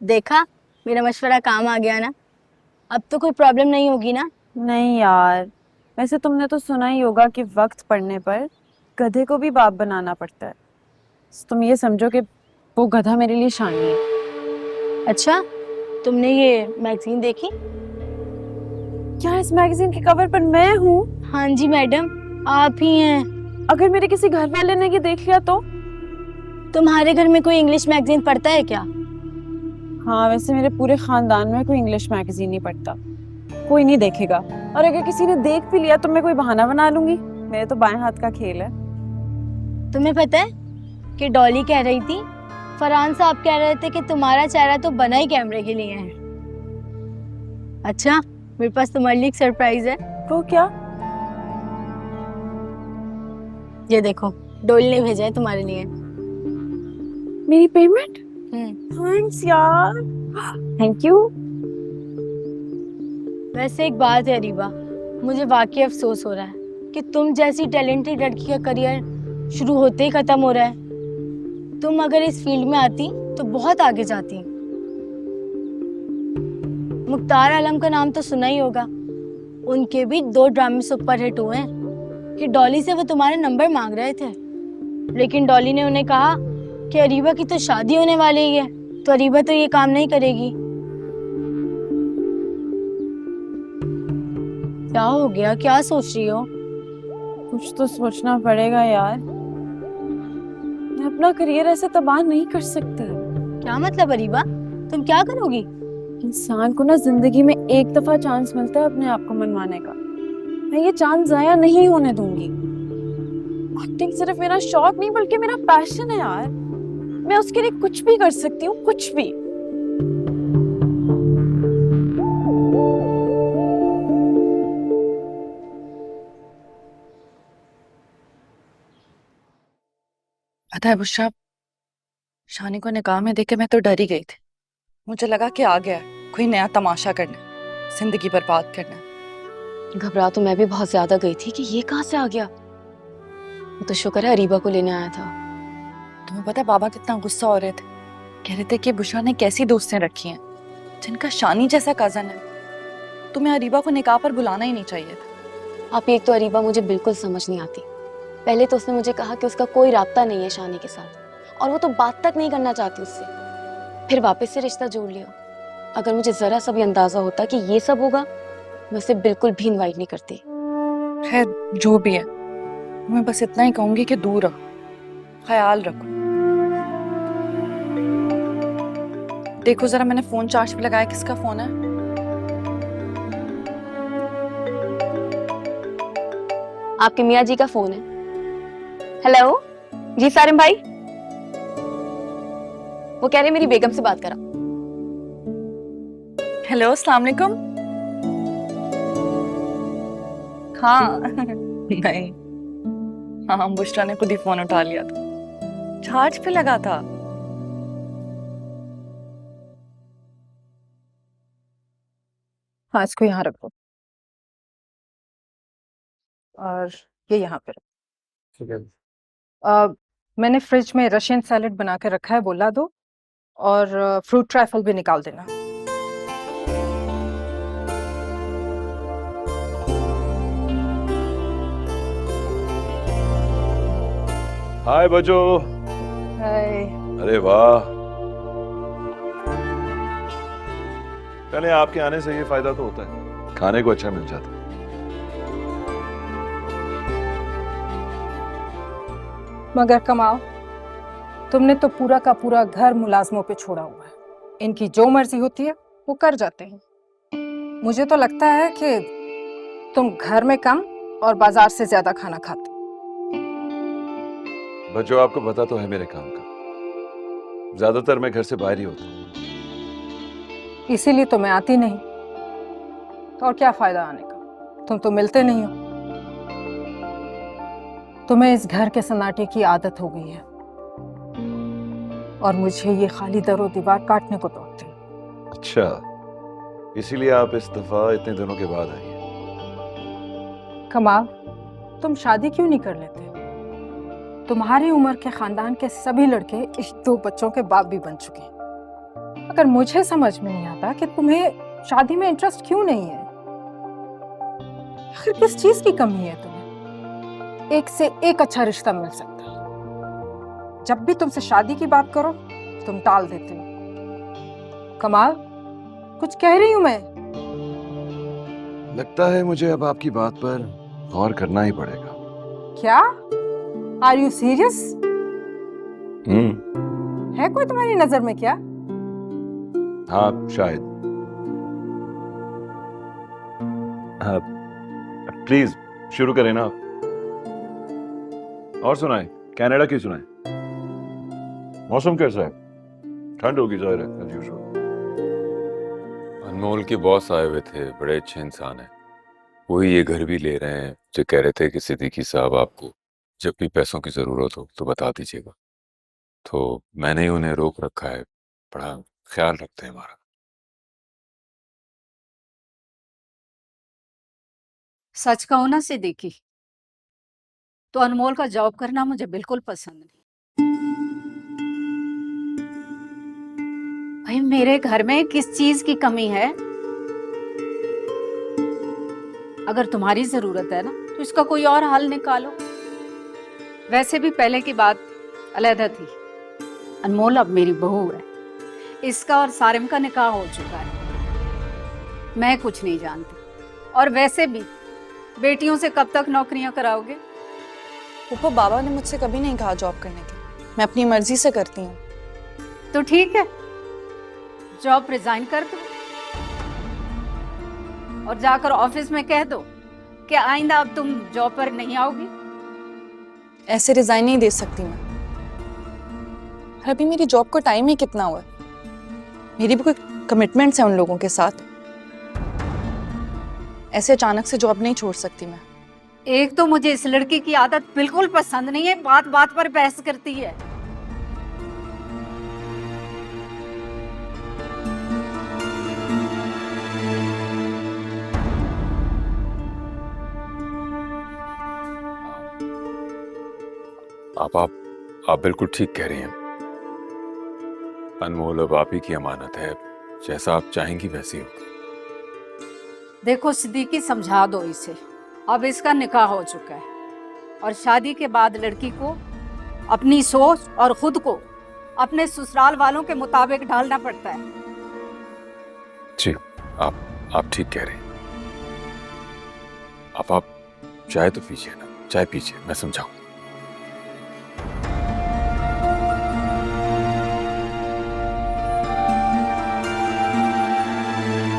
देखा, मेरा मशवरा काम आ गया ना। अब तो कोई प्रॉब्लम नहीं होगी ना। नहीं यार, वैसे तुमने तो सुना ही होगा कि वक्त पड़ने पर गधे को भी बाप बनाना पड़ता है। तुम ये समझो कि वो गधा मेरे लिए शानी है। अच्छा, तुमने ये मैगजीन देखी? क्या इस मैगजीन के कवर पर मैं हूँ? हाँ जी मैडम, आप ही हैं। अगर मेरे किसी घर वाले ने ये देख लिया तो? तुम्हारे घर में कोई इंग्लिश मैगजीन पढ़ता है क्या? हाँ, वैसे मेरे पूरे खानदान में कोई इंग्लिश मैगजीन नहीं पढ़ता। कोई नहीं देखेगा, और अगर किसी ने देख भी लिया तो मैं कोई बहाना बना लूंगी। मेरे तो बाएं हाथ का खेल है। तुम्हें पता है कि डॉली कह रही थी, फरहान साहब कह रहे थे कि तुम्हारा चेहरा तो बना ही कैमरे के लिए है। अच्छा, मेरे पास तुम्हारे लिए एक सरप्राइज है। वो क्या? ये देखो, डॉली ने भेजा है तुम्हारे लिए। मेरी पेमेंट? हम्म। थैंक्स यार, थैंक यू। वैसे एक बात है अरीबा, मुझे वाकई अफसोस हो रहा है कि तुम जैसी टैलेंटेड लड़की का करियर शुरू होते ही खत्म हो रहा है। तुम अगर इस फील्ड में आती तो बहुत आगे जाती। मुख्तार आलम का नाम तो सुना ही होगा। उनके भी 2 ड्रामे सुपरहिट हुए हैं कि डॉली से वो तुम्हारे नंबर मांग रहे थे, लेकिन डॉली ने उन्हें कहा कि अरीबा की तो शादी होने वाली ही है, तो अरीबा तो ये काम नहीं करेगी। क्या हो गया, क्या सोच रही हो? कुछ तो सोचना पड़ेगा यार, मैं अपना करियर ऐसे तबाह नहीं कर सकती। क्या मतलब अरीबा, तुम क्या करोगी? इंसान को ना जिंदगी में एक दफा चांस मिलता है अपने आप को मनवाने का। मैं ये चांस जाया नहीं होने दूंगी। एक्टिंग सिर्फ मेरा शौक नहीं बल्कि मेरा पैशन है यार। मैं उसके लिए कुछ भी कर सकती हूँ, कुछ भी। पता है बुशरा, शानी को निकाह में देख के मैं तो डर ही गई थी। मुझे लगा कि आ गया है, कोई नया तमाशा करना, जिंदगी बर्बाद करना। घबरा तो मैं भी बहुत ज्यादा गई थी कि ये कहाँ से आ गया। वो तो शुक्र है अरीबा को लेने आया था। तुम्हें पता है बाबा कितना गुस्सा हो रहे थे। कह रहे थे कि बुशरा ने कैसी दोस्तें रखी हैं जिनका शानी जैसा कजन है। तुम्हें अरीबा को निकाह पर बुलाना ही नहीं चाहिए था। आप एक तो अरीबा मुझे बिल्कुल समझ नहीं आती। पहले तो उसने मुझे कहा कि उसका कोई राब्ता नहीं है शानी के साथ, और वो तो बात तक नहीं करना चाहती उससे। फिर वापस से रिश्ता जोड़ लिया। अगर मुझे जरा सा भी अंदाजा होता कि ये सब होगा, मैं उसे बिल्कुल भी इनवाइट नहीं करती। खैर जो भी है, मैं बस इतना ही कहूंगी कि दूर रहो, ख्याल रखो। देखो जरा, मैंने फोन चार्ज पे लगाया, किसका फोन है? आपके मियाँ जी का फोन है। हेलो जी सारिम भाई, वो कह रहे मेरी बेगम से बात करा। हेलो, अस्सलाम वालेकुम। हाँ नहीं, हाँ बुशरा ने खुद ही फोन उठा लिया था, चार्ज पे लगा था। हाँ, इसको यहाँ रखो और ये यहाँ पे रखो। ठीक है। मैंने फ्रिज में रशियन सैलेड बना के रखा है, वो ला दो, और फ्रूट ट्राइफल भी निकाल देना। हाय बजो। हाय। अरे वाह, पहले आपके आने से ये फायदा तो होता है, खाने को अच्छा मिल जाता है। मगर कमाल, तुमने तो पूरा का पूरा घर मुलाजमों पे छोड़ा हुआ है। इनकी जो मर्जी होती है वो कर जाते हैं। मुझे तो लगता है कि तुम घर में कम और बाजार से ज्यादा खाना खाते। बजो, आपको पता तो है मेरे काम का, ज्यादातर मैं घर से बाहर ही होता हूँ। इसीलिए तो मैं आती नहीं, तो और क्या फायदा आने का, तुम तो मिलते नहीं हो। तुम्हें इस घर के सन्नाटे की आदत हो गई है, और मुझे ये खाली दरो दीवार काटने को तोड़ते हैं। अच्छा, इसीलिए आप इस दफा इतने दिनों के बाद आई हैं। कमाल, तुम शादी क्यों नहीं कर लेते? तुम्हारी उम्र के खानदान के सभी लड़के इस 2 बच्चों के बाप भी बन चुके हैं। मगर मुझे समझ में नहीं आता कि तुम्हें शादी में इंटरेस्ट क्यों नहीं है। आखिर किस चीज की कमी है तुम्हें? एक से एक अच्छा रिश्ता मिल सकता है। जब भी तुमसे शादी की बात करो तुम टाल देते हो। कमाल, कुछ कह रही हूं मैं। लगता है मुझे अब आपकी बात पर गौर करना ही पड़ेगा। क्या? Are you serious? हम्म। है कोई तुम्हारी नजर में क्या? हाँ शायद। हाँ, प्लीज शुरू करें ना। और सुनाए, कनाडा की सुनाए। मौसम कैसा है? ठंड होगी जाहिर है, as usual। अनमोल के बॉस आए हुए थे, बड़े अच्छे इंसान हैं। वही ये घर भी ले रहे हैं। जो कह रहे थे कि सिद्दीकी साहब आपको जब भी पैसों की जरूरत हो तो बता दीजिएगा। तो मैंने ही उन्हें रोक रखा है। बड़ा ख्याल रखते हैं हमारा। सच कहूं ना सिद्दीकी, तो अनमोल का जॉब करना मुझे बिल्कुल पसंद नहीं। भाई मेरे घर में किस चीज की कमी है? अगर तुम्हारी जरूरत है ना तो इसका कोई और हल निकालो। वैसे भी पहले की बात अलहदा थी। अनमोल अब मेरी बहू है। इसका और सारिम का निकाह हो चुका है। मैं कुछ नहीं जानती। और वैसे भी बेटियों से कब तक नौकरियां कराओगे? फूफा, बाबा ने मुझसे कभी नहीं कहा जॉब करने की। मैं अपनी मर्जी से करती हूँ। तो ठीक है, जॉब रिजाइन कर दो और जाकर ऑफिस में कह दो कि आइंदा अब तुम जॉब पर नहीं आओगी। ऐसे रिजाइन नहीं दे सकती मैं। और अभी मेरी जॉब को टाइम ही कितना हुआ है। मेरी भी कोई कमिटमेंट्स हैं उन लोगों के साथ। ऐसे अचानक से जॉब नहीं छोड़ सकती मैं। एक तो मुझे इस लड़की की आदत बिल्कुल पसंद नहीं है, बात बात पर बहस करती है। आप बिल्कुल ठीक कह रही हैं। अनमोल अब आप ही की अमानत है। जैसा आप चाहेंगी वैसी होगी। देखो सिद्दीकी, समझा दो इसे। अब इसका निकाह हो चुका है और शादी के बाद लड़की को अपनी सोच और खुद को अपने ससुराल वालों के मुताबिक ढालना पड़ता है। जी, आप ठीक कह रहे हैं। आप चाय तो पीजिए ना, चाय पीजिए, मैं समझाऊं।